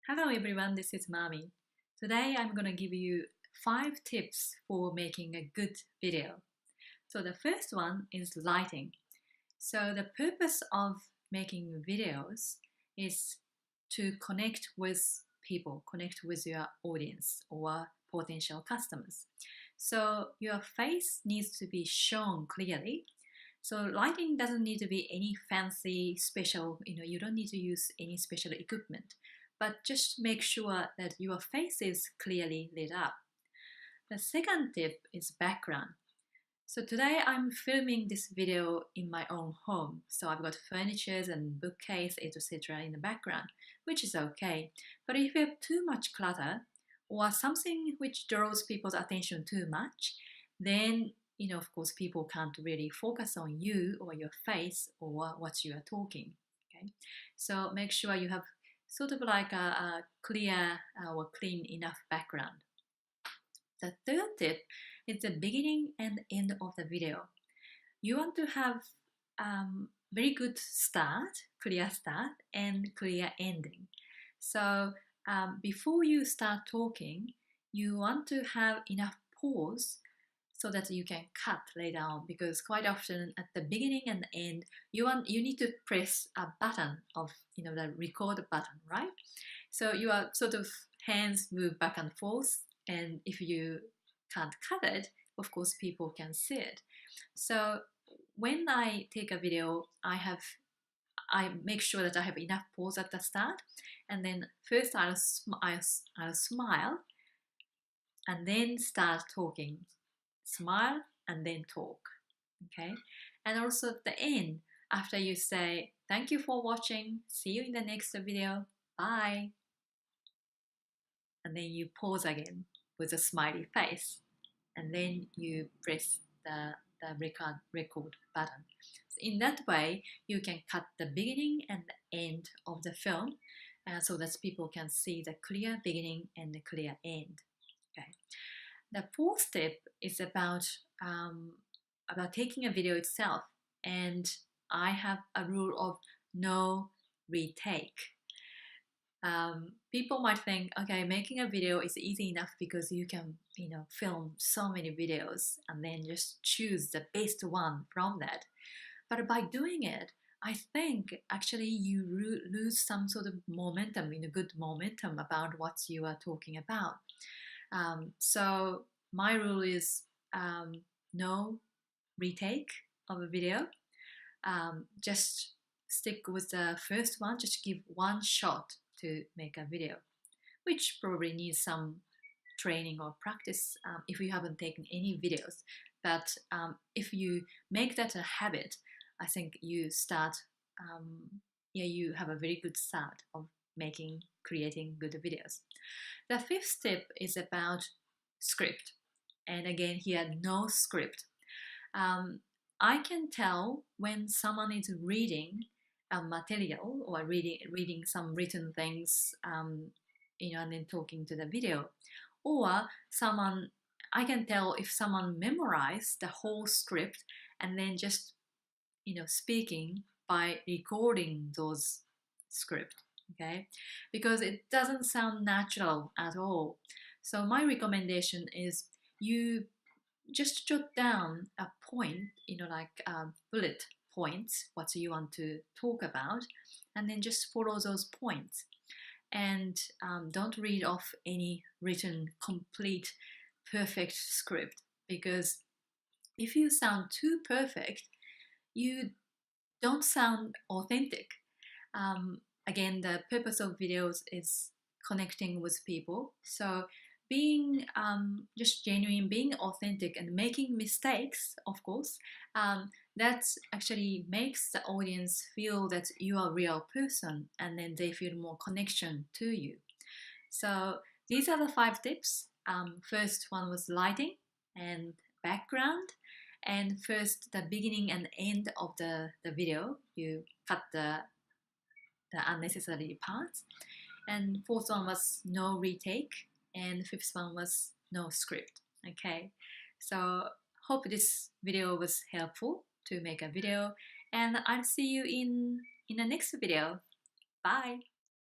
Hello everyone, this is Mami. Today I'm going to give you 5 tips for making a good video. So the first one is lighting. So the purpose of making videos is to connect with people, connect with your audience or potential customers. So your face needs to be shown clearly. So lighting doesn't need to be any fancy special, you don't need to use any special equipment, but just make sure that your face is clearly lit up. The second tip is background. So today I'm filming this video in my own home. So I've got furnitures and bookcase, etc. in the background, which is okay. But if you have too much clutter or something which draws people's attention too much, then of course, people can't really focus on you or your face or what you are talking. Okay, so make sure you have sort of like a clear or clean enough background. The third tip is the beginning and end of the video. You want to have very good start, clear start, and clear ending. So before you start talking, you want to have enough pause so that you can cut later on, because quite often at the beginning and end you need to press a button of the record button, right? So you are sort of hands move back and forth, and if you can't cut it, of course people can see it. So when I take a video, I make sure that I have enough pause at the start, and then first I'll smile and then start talking. Smile and then talk. Okay, and also at the end, after you say thank you for watching, see you in the next video, bye, and then you pause again with a smiley face, and then you press the record button. So in that way you can cut the beginning and the end of the film, so that people can see the clear beginning and the clear end. Okay. The fourth step is about taking a video itself, and I have a rule of no retake. People might think, okay, making a video is easy enough because you can film so many videos and then just choose the best one from that. But by doing it, I think actually you lose some sort of momentum, good momentum about what you are talking about. So my rule is no retake of a video. Just stick with the first one. Just give one shot to make a video, which probably needs some training or practice if you haven't taken any videos. But if you make that a habit, I think you start, you have a very good start of creating good videos. The fifth step is about script, and again here, no script. I can tell when someone is reading a material or reading some written things, and then talking to the video, or I can tell if someone memorized the whole script and then just speaking by recording those script. Okay, because it doesn't sound natural at all. So my recommendation is you just jot down a point, like bullet points, what you want to talk about, and then just follow those points. And don't read off any written, complete, perfect script, because if you sound too perfect, you don't sound authentic. Again, the purpose of videos is connecting with people. So being just genuine, being authentic, and making mistakes, of course, that actually makes the audience feel that you are a real person, and then they feel more connection to you. So these are the 5 tips. First one was lighting and background. And first, the beginning and end of the video, you cut the unnecessary parts. And fourth one was no retake, and fifth one was no script. Okay, so hope this video was helpful to make a video, and I'll see you in the next video. Bye.